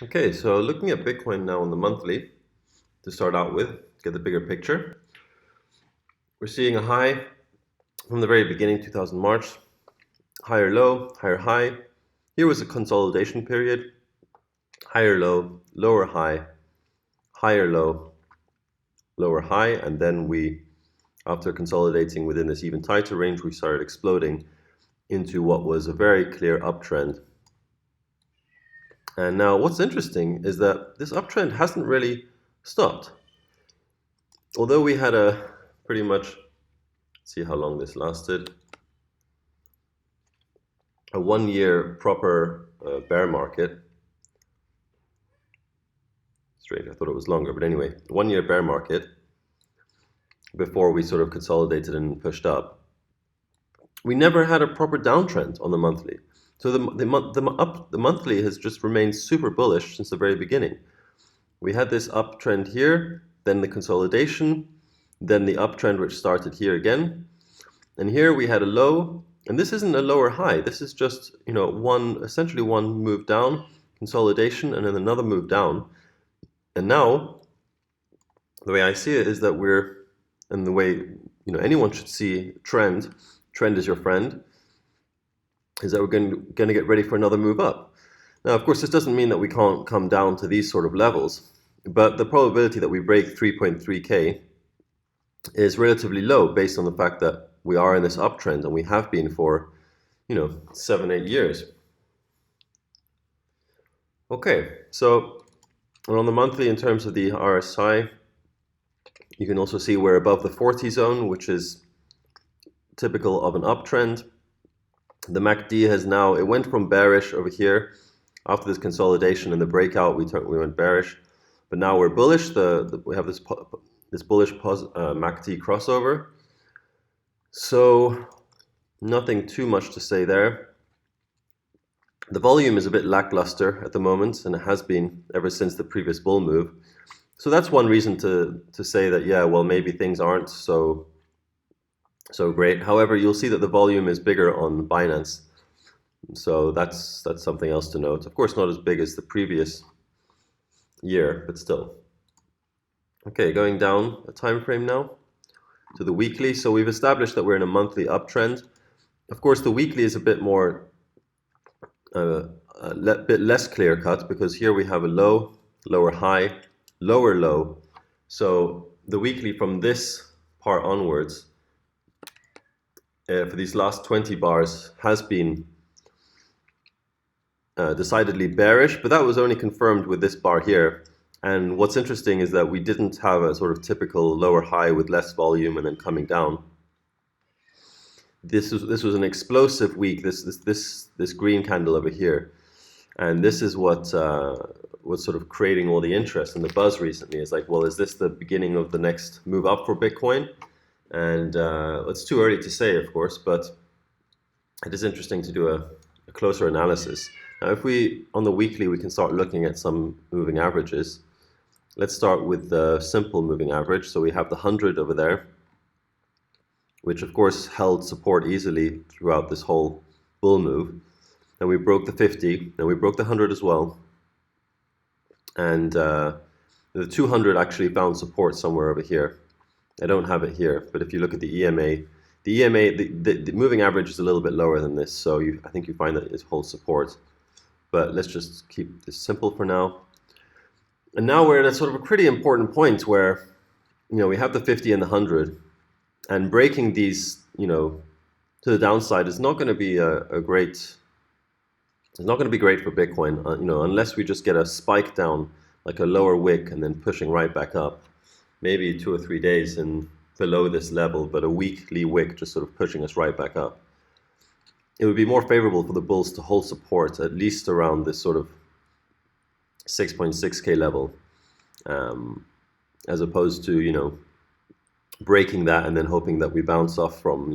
Okay, so looking at Bitcoin now on the monthly to start out with, get the bigger picture. We're seeing a high from the very beginning, 2000 March, higher low, higher high. Here was a consolidation period, higher low, lower high, higher low, lower high, and then after consolidating within this even tighter range, we started exploding into what was a very clear uptrend. And now what's interesting is that this uptrend hasn't really stopped. Although we had a pretty much, see how long this lasted, a 1 year proper bear market. Strange, I thought it was longer, but anyway, 1 year bear market before we sort of consolidated and pushed up. We never had a proper downtrend on the monthly. So the monthly has just remained super bullish since the very beginning. We had this uptrend here, then the consolidation, then the uptrend which started here again. And here we had a low, and this isn't a lower high. This is just, essentially one move down, consolidation, and then another move down. And now, the way I see it is that and the way anyone should see trend is your friend, is that we're going to get ready for another move up. Now, of course, this doesn't mean that we can't come down to these sort of levels, but the probability that we break 3.3K is relatively low based on the fact that we are in this uptrend and we have been for 7-8 years. Okay, so on the monthly, in terms of the RSI, you can also see we're above the 40 zone, which is typical of an uptrend. The MACD it went from bearish over here after this consolidation and the breakout. We went bearish, but now we're bullish. We have this bullish MACD crossover. So nothing too much to say there. The volume is a bit lackluster at the moment, and it has been ever since the previous bull move. So that's one reason to say that, yeah, well, maybe things aren't so great. However, you'll see that the volume is bigger on Binance. So that's something else to note. Of course, not as big as the previous year, but still. Okay, going down a time frame now to the weekly. So we've established that we're in a monthly uptrend. Of course, the weekly is a bit more, a bit less clear cut, because here we have a low, lower high, lower low. So the weekly from this part onwards, for these last 20 bars, has been decidedly bearish, but that was only confirmed with this bar here. And what's interesting is that we didn't have a sort of typical lower high with less volume and then coming down. This was an explosive week. This green candle over here, and this is what was sort of creating all the interest and the buzz recently. It's like, well, is this the beginning of the next move up for Bitcoin? And it's too early to say, of course, but it is interesting to do a closer analysis. Now, if on the weekly, we can start looking at some moving averages. Let's start with the simple moving average. So we have the 100 over there, which of course held support easily throughout this whole bull move. Then we broke the 50, then we broke the 100 as well. And the 200 actually found support somewhere over here. I don't have it here, but if you look at the EMA, the moving average is a little bit lower than this, so I think you find that it holds support. But let's just keep this simple for now. And now we're at a sort of a pretty important point where, we have the 50 and the 100, and breaking these, to the downside is not going to be it's not going to be great for Bitcoin, unless we just get a spike down, like a lower wick, and then pushing right back up. Maybe 2 or 3 days and below this level, but a weekly wick just sort of pushing us right back up. It would be more favorable for the bulls to hold support at least around this sort of 6.6K level, as opposed to, breaking that and then hoping that we bounce off from,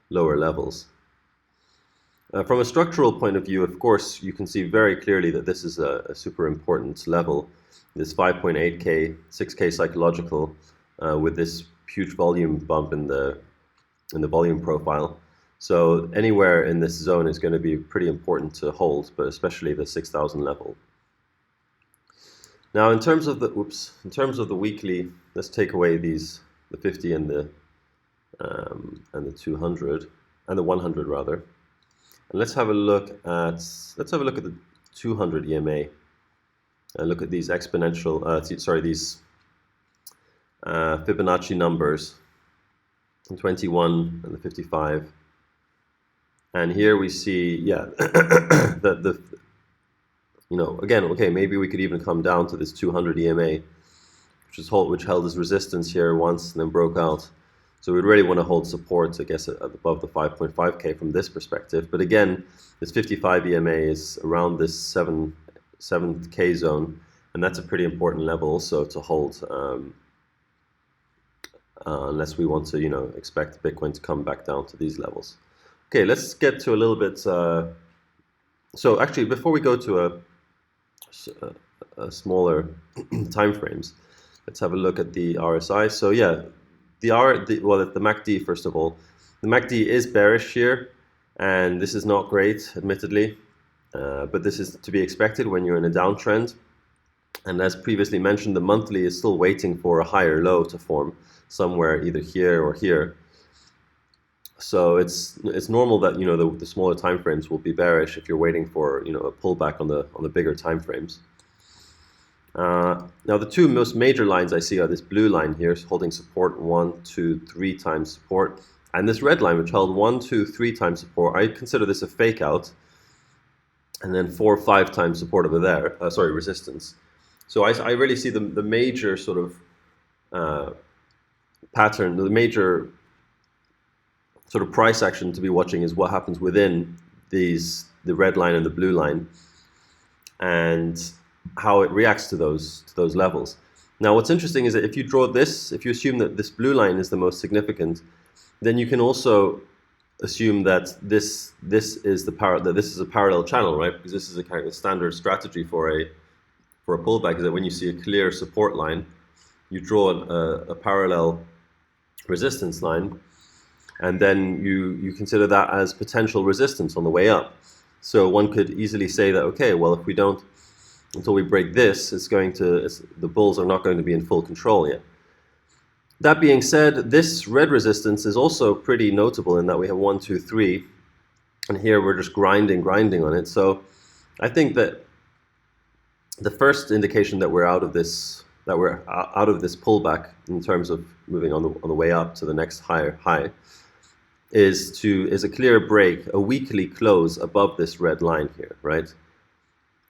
lower levels. From a structural point of view, of course, you can see very clearly that this is a super important level. This 5.8K, 6K psychological, with this huge volume bump in the volume profile. So anywhere in this zone is going to be pretty important to hold, but especially the 6,000 level. Now, in terms of the weekly, let's take away the 50 and the 200 and the 100 rather, and let's have a look at the 200 EMA and look at these exponential, these Fibonacci numbers, the 21 and the 55, and here we see, yeah, that again, okay, maybe we could even come down to this 200 EMA, which held as resistance here once and then broke out. So we'd really want to hold support, I guess, above the 5.5K from this perspective. But again, this 55 EMA is around this 7K zone, and that's a pretty important level also to hold, unless we want to, expect Bitcoin to come back down to these levels. Okay, let's get to a little bit. So actually, before we go to a smaller time frames, let's have a look at the RSI. So yeah, the MACD, first of all, the MACD is bearish here, and this is not great, admittedly, but this is to be expected when you're in a downtrend. And as previously mentioned, the monthly is still waiting for a higher low to form somewhere either here or here. So it's normal that the smaller time frames will be bearish if you're waiting for a pullback on the bigger time frames. Now the two most major lines I see are this blue line here holding support 1, 2, 3 times support, and this red line which held 1, 2, 3 times support. I consider this a fake out, and then 4 or 5 times support over there. Resistance. So I really see the major sort of pattern, the major sort of price action to be watching is what happens within the red line and the blue line, and how it reacts to those levels. Now, what's interesting is that if you assume that this blue line is the most significant, then you can also assume that this is a parallel channel, right? Because this is a kind of standard strategy for a pullback, is that when you see a clear support line, you draw a parallel resistance line, and then you consider that as potential resistance on the way up. So one could easily say that, okay, well, if we don't, until we break this, the bulls are not going to be in full control yet. That being said, this red resistance is also pretty notable in that we have 1, 2, 3, and here we're just grinding on it. So I think that the first indication that we're out of this pullback in terms of moving on the way up to the next higher high is a clear break, a weekly close above this red line here, right?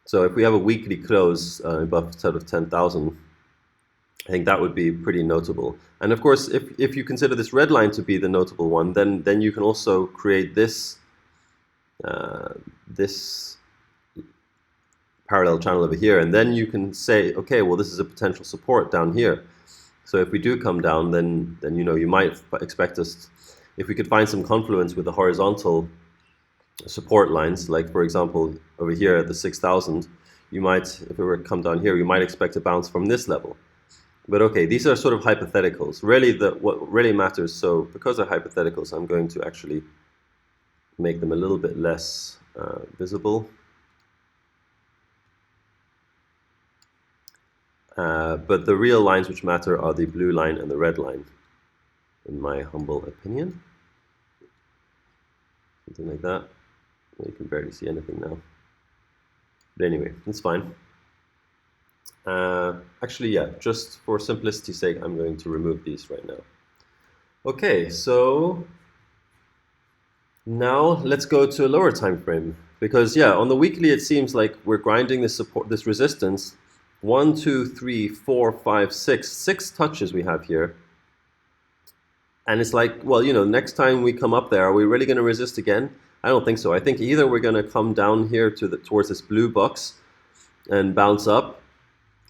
So if we have a weekly close above sort of 10,000, I think that would be pretty notable. And of course, if you consider this red line to be the notable one, then you can also create this parallel channel over here, and then you can say, okay, well, this is a potential support down here. So if we do come down, then you might expect us, if we could find some confluence with the horizontal support lines, like for example over here at the 6,000, you might, if we were to come down here, you might expect a bounce from this level. But okay, these are sort of hypotheticals. Really, what really matters, so because they're hypotheticals, I'm going to actually make them a little bit less visible. But the real lines which matter are the blue line and the red line, in my humble opinion. Something like that. Well, you can barely see anything now. But anyway, it's fine. Actually, yeah, just for simplicity's sake, I'm going to remove these right now. Okay, so now let's go to a lower time frame, because yeah, on the weekly it seems like we're grinding this resistance. 1, 2, 3, 4, 5, 6 touches we have here. And it's like, well, next time we come up there, are we really going to resist again? I don't think so. I think either we're going to come down here towards this blue box and bounce up,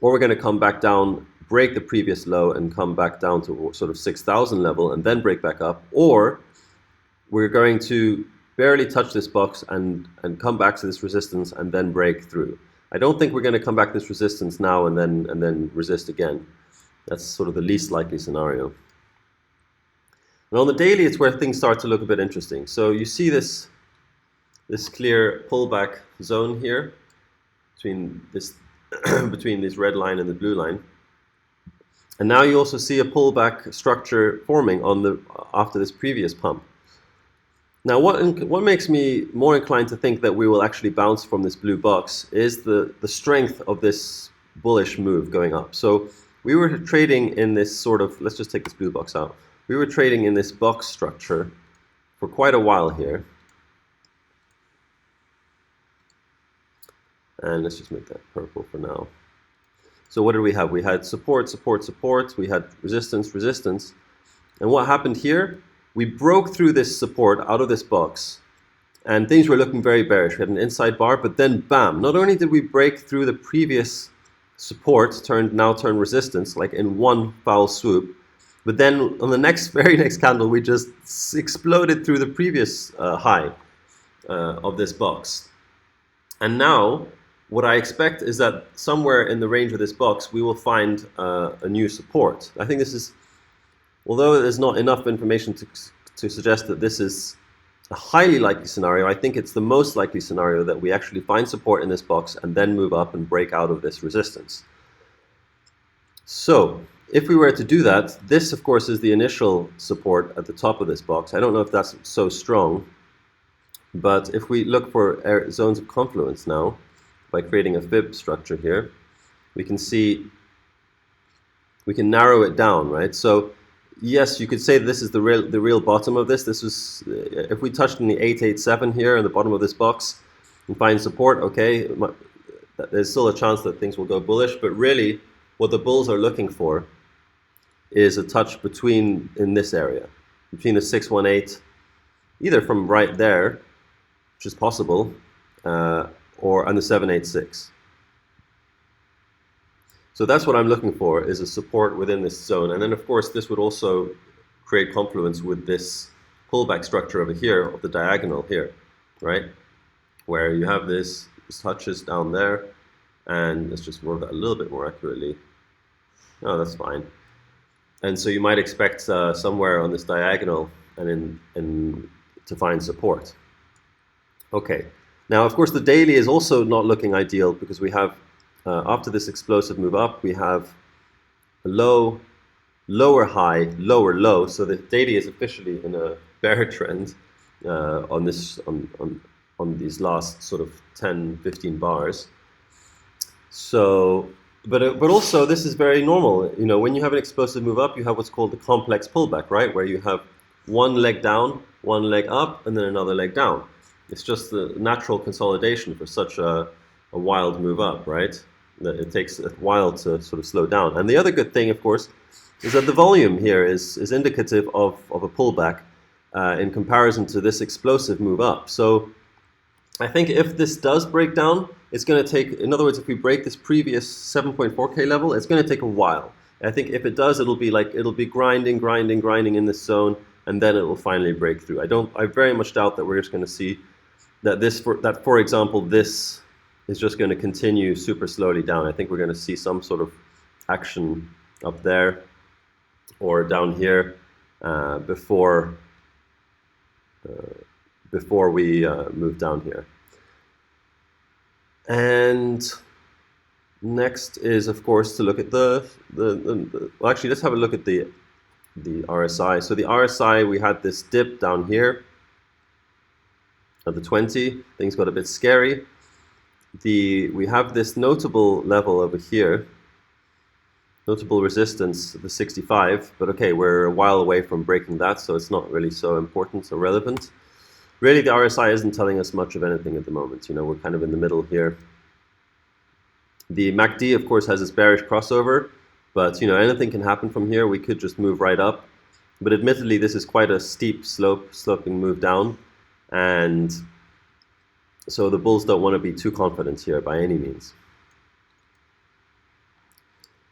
or we're going to come back down, break the previous low, and come back down to sort of 6,000 level and then break back up, or we're going to barely touch this box and come back to this resistance and then break through. I don't think we're going to come back to this resistance now and then resist again. That's sort of the least likely scenario. And on the daily, it's where things start to look a bit interesting. So you see this clear pullback zone here between this between this red line and the blue line. And now you also see a pullback structure forming on the after this previous pump. Now, what makes me more inclined to think that we will actually bounce from this blue box is the strength of this bullish move going up. So we were trading in this sort of, let's just take this blue box out. We were trading in this box structure for quite a while here. And let's just make that purple for now. So what did we have? We had support, support, support. We had resistance, resistance. And what happened here? We broke through this support out of this box, and things were looking very bearish. We had an inside bar, but then bam, not only did we break through the previous support, now turned resistance, like in one foul swoop, but then on the very next candle, we just exploded through the previous high of this box. And now, what I expect is that somewhere in the range of this box, we will find a new support. I think this is, although there's not enough information to suggest that this is a highly likely scenario, I think it's the most likely scenario that we actually find support in this box and then move up and break out of this resistance. So, if we were to do that, this of course is the initial support at the top of this box. I don't know if that's so strong, but if we look for zones of confluence now, by creating a fib structure here, we can see, we can narrow it down, right? So yes, you could say this is the real bottom of this. This was, if we touched in the 887 here in the bottom of this box and find support, okay, there's still a chance that things will go bullish, but really what the bulls are looking for is a touch in this area, between the 618, either from right there, which is possible, or on the 786. So that's what I'm looking for, is a support within this zone. And then of course this would also create confluence with this pullback structure over here of the diagonal here, right? Where you have this touches down there, and let's just work that a little bit more accurately. Oh, that's fine. And so you might expect somewhere on this diagonal and to find support. Okay. Now, of course, the daily is also not looking ideal because we have, after this explosive move up, we have a low, lower high, lower low. So the daily is officially in a bear trend on these last sort of 10, 15 bars. So, but also this is very normal. You know, when you have an explosive move up, you have what's called the complex pullback, right? Where you have one leg down, one leg up, and then another leg down. It's just the natural consolidation for such a wild move up, right? That it takes a while to sort of slow down. And the other good thing, of course, is that the volume here is indicative of a pullback in comparison to this explosive move up. So I think if this does break down, it's going to take, in other words, if we break this previous 7.4K level, it's going to take a while. I think if it does, it'll be grinding in this zone, and then it will finally break through. I very much doubt that we're just going to see that for example, this is just going to continue super slowly down. I think we're going to see some sort of action up there or down here before we move down here. And next is, of course, to look at well, actually, let's have a look at the RSI. So the RSI, we had this dip down here at the 20. Things got a bit scary. We have this notable level over here, notable resistance, the 65. But okay, we're a while away from breaking that, so it's not really so important, so relevant. Really, the RSI isn't telling us much of anything at the moment. You know, we're kind of in the middle here. The MACD, of course, has this bearish crossover, but you know, anything can happen from here. We could just move right up. But admittedly, this is quite a steep sloping move down, and so the bulls don't want to be too confident here by any means.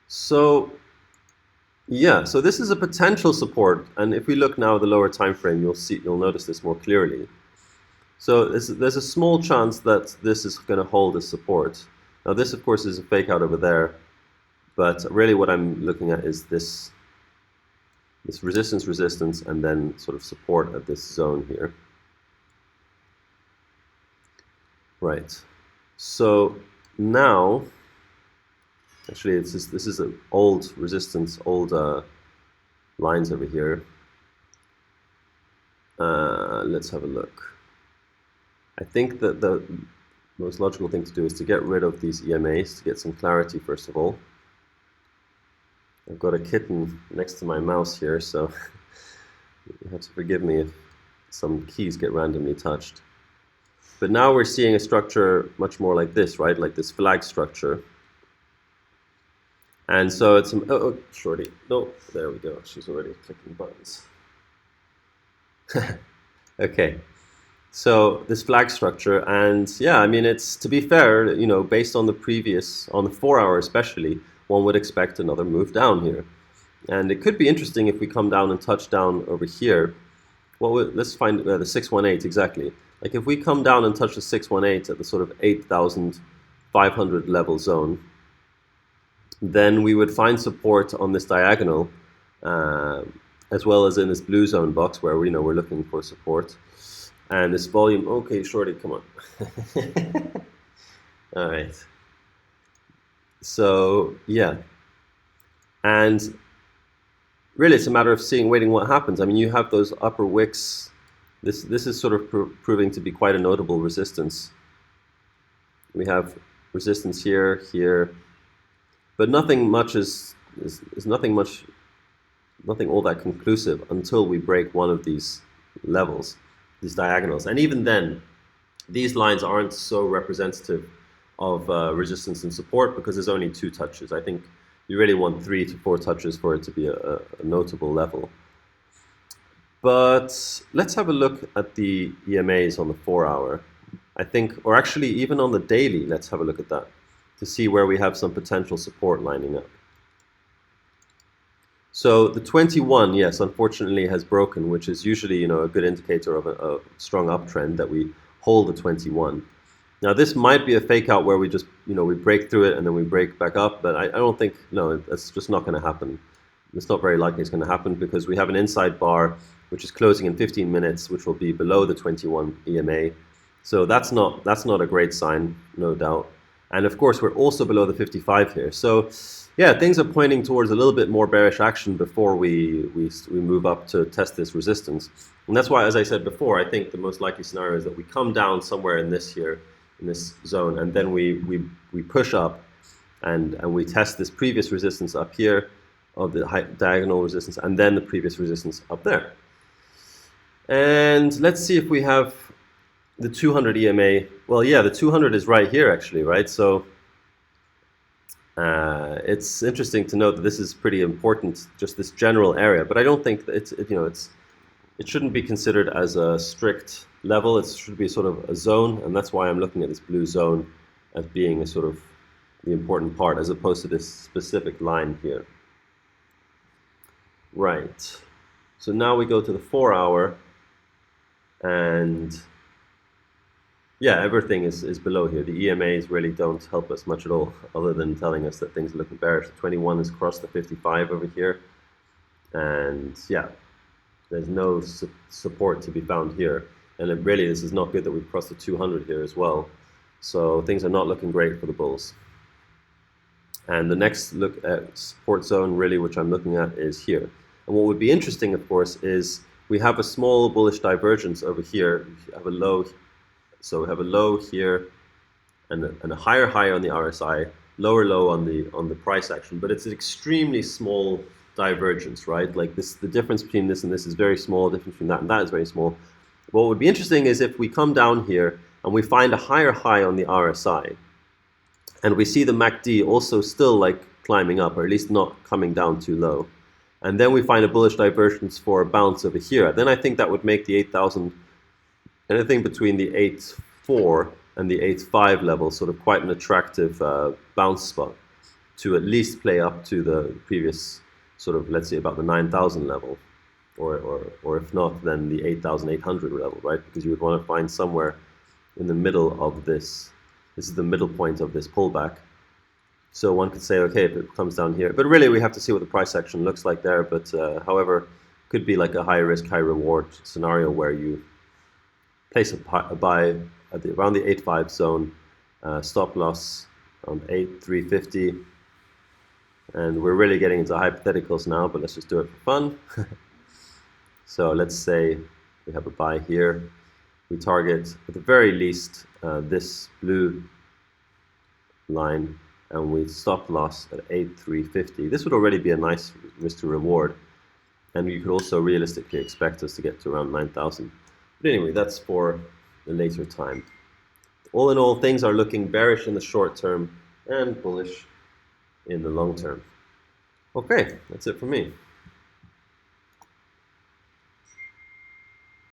So yeah, so this is a potential support, and if we look now at the lower time frame, you'll notice this more clearly. So there's a small chance that this is going to hold as support. Now this, of course, is a fake out over there, but really what I'm looking at is this resistance, and then sort of support at this zone here. Right. So now Actually, this is an old resistance, old lines over here. Let's have a look. I think that the most logical thing to do is to get rid of these EMAs to get some clarity first of all. I've got a kitten next to my mouse here, so you have to forgive me if some keys get randomly touched. But now we're seeing a structure much more like this, right? Like this flag structure. And so it's, oh, shorty. No, there we go. She's already clicking buttons. Okay. So this flag structure, and yeah, I mean, it's, to be fair, you know, based on the previous, on the 4 hour especially, one would expect another move down here. And it could be interesting if we come down and touch down over here. Let's find the 618 exactly. Like if we come down and touch the 618 at the sort of 8,500 level zone, then we would find support on this diagonal, as well as in this blue zone box where we know we're looking for support. And this volume, okay, shorty, come on. All right. So yeah, and really it's a matter of waiting what happens. I mean, you have those upper wicks. This is sort of proving to be quite a notable resistance. We have resistance here, here, but nothing much is nothing all that conclusive until we break one of these levels, these diagonals. And even then, these lines aren't so representative of resistance and support because there's only 2 touches. I think you really want 3 to 4 touches for it to be a notable level. But let's have a look at the EMAs on the 4 hour. I think, or actually even on the daily, let's have a look at that to see where we have some potential support lining up. So the 21, yes, unfortunately has broken, which is usually, you know, a good indicator of a strong uptrend that we hold the 21. Now this might be a fake out where we just, you know, we break through it and then we break back up, but I don't think, no, that's just not going to happen. It's not very likely it's going to happen because we have an inside bar which is closing in 15 minutes, which will be below the 21 EMA. So that's not a great sign, no doubt. And of course, we're also below the 55 here. So yeah, things are pointing towards a little bit more bearish action before we move up to test this resistance. And that's why, as I said before, I think the most likely scenario is that we come down somewhere in this here, in this zone, and then we push up and we test this previous resistance up here of the diagonal resistance, and then the previous resistance up there. And let's see if we have the 200 EMA. Well, yeah, the 200 is right here actually, right? So it's interesting to note that this is pretty important, just this general area. But I don't think that it shouldn't be considered as a strict level. It should be sort of a zone, and that's why I'm looking at this blue zone as being a sort of the important part, as opposed to this specific line here. Right. So now we go to the 4 hour, and yeah, everything is below here. The EMAs really don't help us much at all, other than telling us that things are looking bearish. The 21 has crossed the 55 over here, and yeah, there's no support to be found here. And really, this is not good that we've crossed the 200 here as well. So things are not looking great for the bulls. And the next look at support zone, really, which I'm looking at, is here. And what would be interesting, of course, is we have a small bullish divergence over here. We have a low, so we have a low here, and a higher high on the RSI, lower low on the price action. But it's an extremely small divergence, right? Like this, the difference between this and this is very small. The difference between that and that is very small. What would be interesting is if we come down here and we find a higher high on the RSI, and we see the MACD also still like climbing up, or at least not coming down too low. And then we find a bullish divergence for a bounce over here. Then I think that would make the 8,000, anything between the 8.4 and the 8.5 level, sort of quite an attractive bounce spot to at least play up to the previous sort of, let's say, about the 9,000 level, or if not, then the 8,800 level, right? Because you would want to find somewhere in the middle of this. This is the middle point of this pullback. So one could say, okay, if it comes down here, but really we have to see what the price action looks like there. But however, could be like a high risk, high reward scenario where you place a buy at around the 8.5 zone, stop loss on 8,350, And we're really getting into hypotheticals now, but let's just do it for fun. So let's say we have a buy here. We target at the very least this blue line, and we stop loss at 8,350. This would already be a nice risk to reward, and you could also realistically expect us to get to around 9,000. But anyway, that's for a later time. All in all, things are looking bearish in the short term and bullish in the long term. Okay, that's it for me.